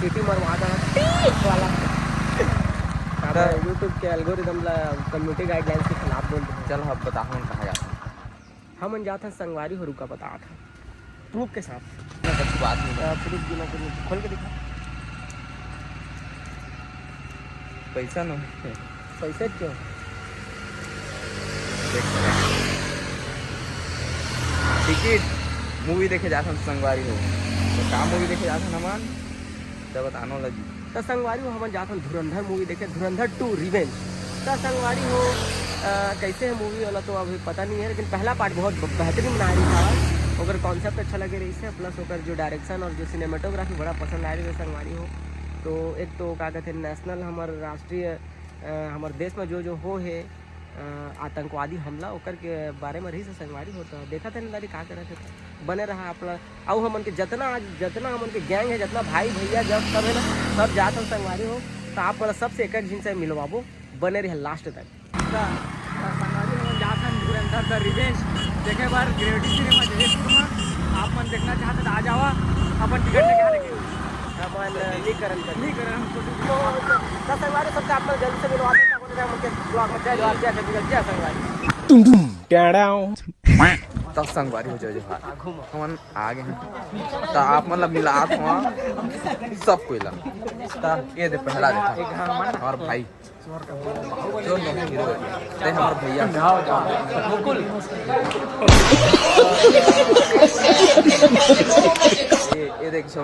सीटी मरवा था वाला यूट्यूब के एल्गोरिदम ला कम्युनिटी गाइडलाइंस के खिलाफ बोल रहे हैं। चल अब बता हम कहाँ जाते हैं। हम जाते हैं संगवारी हो रुका बता था प्रूफ के साथ। अच्छी बात नहीं प्रूफ बिना खोल के दिखा। पैसा न पैसे क्यों टिकट मूवी देखे जाते हैं संगवारी हो तो का मूवी देखे जाते हैं हमान तो बतानो लगी तो संगवारी हो हम जाते हैं धुरंधर मूवी देखे धुरंधर 2 रिवेंज। तो संगवारी हो कैसे है मूवी वाला तो अभी पता नहीं है, लेकिन पहला पार्ट बहुत बेहतरीन बना रही था। अगर कॉन्सेप्ट अच्छा लगे रही से प्लस होकर जो डायरेक्शन और जो सिनेमेटोग्राफी बड़ा पसंद आ रही है संगवारी हो। तो एक तो क्या कहते हैं नेशनल हमारे राष्ट्रीय हमारे देश में जो हो है आतंकवादी हमला ओकर के बारे में रही से संगवारी होता देखा था ना का करे थे बने रहा अपना और हमन के जितना हमन के गैंग है जितना भाई भैया जब सब है ना सब जाते हैं संगवारी हो। तो आप वाला सबसे एक एक जिनसे मिलवाबो बने रहे लास्ट तक। संगवारी हम जाते हैं धुरंधर द रिवेंज देखे बार ग्रेविटी सिनेमा जयपुर में आप मन देखना चाहते तो आ जावा अपन टिकट लेके आने के अपन लीकरण तो संगवारी सबसे आप जल्दी से मिलवाते हैं ब्लॉग में चल और क्या क्या संगवारी तब संगवारी हो जाए हम आ गए हैं तो आप मतलब मिला सब कोई ला ये दे पहला देखा हमार भाई जो नहीं हीरो है हमार भैया मुकुल ये देख छो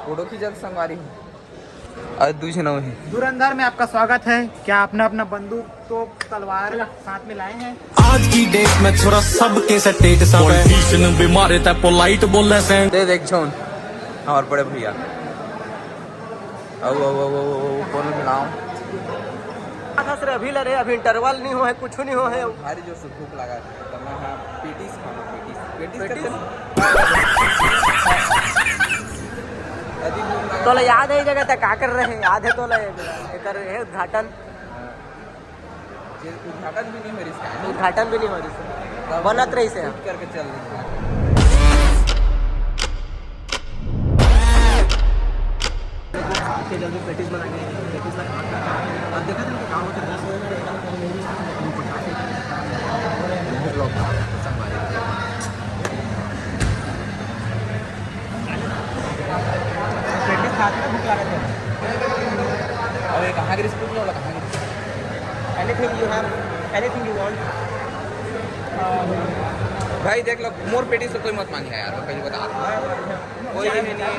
फोटो खींचल संगवारी हो और दूसरे नौ है। धुरंधर में आपका स्वागत है। क्या आपने अपना बंदूक तो तलवार साथ में लाए हैं? आज की डेट में थोड़ा सबके सटेट पॉलिटिशियन बीमार था पोलाइट बोलने से दे देख छोन और बड़े भैया कौन मिलाऊं सर अभी लड़े अभी इंटरवल नहीं हो है कुछ नहीं हो है भारी जो से भूख लगा तो मैं हां पेटीज खाना पेटीज तो याद है जगह तक का कर रहे हैं याद है तो एकर है उद्घाटन भी नहीं हो रही उद्घाटन भी नहीं हो रही बनत रही से करके चल रही जल्दी पेटीज बना के पेटीज अब देखा था काम होता 10 पेटीज खाते हैं भूख लगा था। अरे कहाँ गिरी स्कूल वाला कहाँ गिरी anything you have anything you want भाई देख लो मोर पेटी से कोई मत मांगे यार मैं पहले बता कोई भी नहीं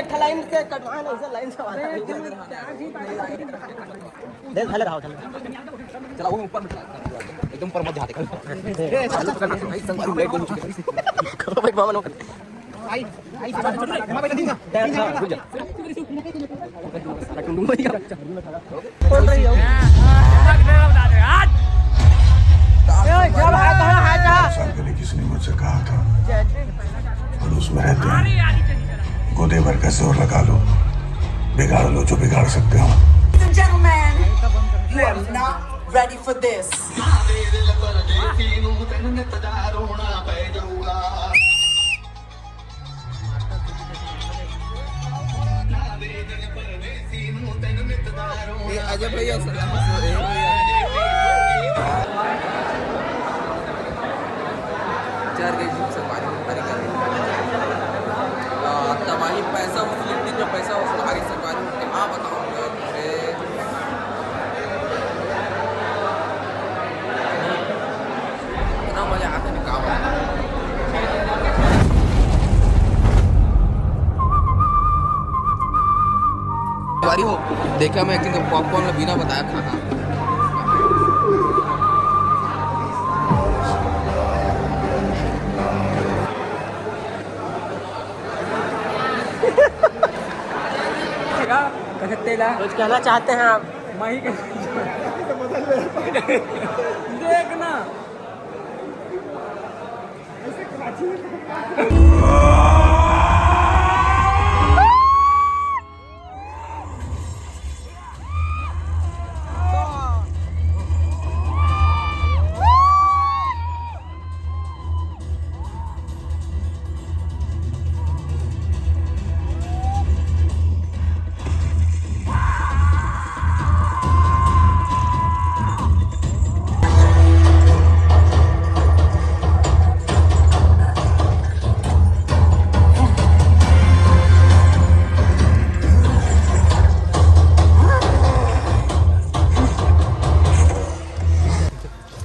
एक लाइन से कटवाए ना इसे लाइन से देख भले रहो चला वो ऊपर में एकदम पर मत जाते भाई संगवारी ब्रेक बोल चुके करो भाई मामा नो आई मैं पहले दूंगा बोल रही हो पहले किसने मुझसे कहा था पड़ोस में रहते हैं गोदे भर का जोर लगा लो बिगाड़ लो जो बिगाड़ सकते हो। Gentlemen, you are not ready for this. Ajay भैया चार गई संगवारी तबाही पैसा वसूली जो पैसा वसूल आगे संगवारी कहाँ बताऊँगा इतना मजा आता नहीं कहाँ संगवारी हो देखा मैं कि पॉपकॉर्न में बिना बताया खाना कुछ कहना चाहते हैं आप माही के देखना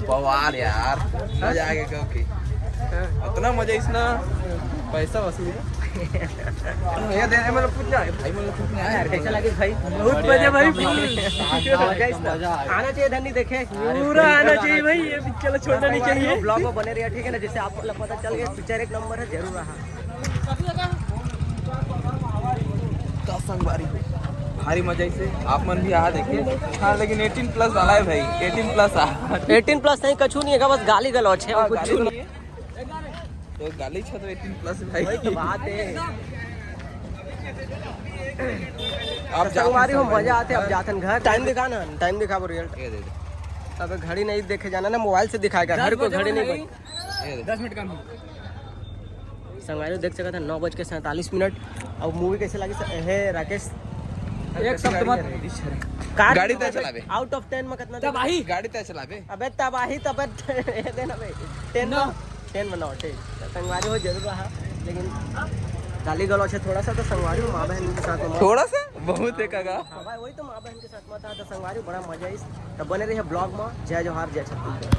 बवाल यार मजा आ गया क्योंकि इतना मजा इसना पैसा वसूल ये देने में पूछना है भाई मतलब पूछना है यार कैसा लगे भाई? बहुत मजा भाई आना चाहिए धनी देखे पूरा आना चाहिए भाई ये पिक्चर छोड़ना नहीं चाहिए ब्लॉग में बने रहिए ठीक है ना, जैसे आपको पता चल गया पिक्चर एक नंबर है जरूर रहा। का संगवारी भारी मजा इसे आप मन भी आ देखिए। हाँ लेकिन 18 प्लस वाला है भाई 18 प्लस आ 18 प्लस नहीं कछु नहीं है, बस गाली गलौच है और कुछ गाली नहीं है। तो गाली छो तो 18 प्लस भाई वही तो बात है। आप संगवारी हो मजा आते अब जातन घर। टाइम दिखा ना, टाइम दिखा वो रियल। ये दे दे अब घड़ी नहीं देखे जाना ना, मोबाइल से दिखाएगा, घर को घड़ी नहीं बच। ये दे 10 मिनट का संगवारी देख सका था 9:47 और मूवी कैसे लगी है राकेश? एक शब्द मत गाड़ी तय चलावे आउट ऑफ 10 में कितना? तबाही गाड़ी तय चलावे अबे तबाही तबे देना भाई 10 बनाओ ठीक। संगवारी हो जरूर रहा लेकिन गाली गलौच है थोड़ा सा, तो संगवारी हो माँ बहन के साथ में थोड़ा सा बहुत है काका भाई वही तो माँ बहन के साथ में था, तो संगवारी बड़ा मजा इस। तो बने रही है ब्लॉग में। जय जोहार जय छत्तीसगढ़।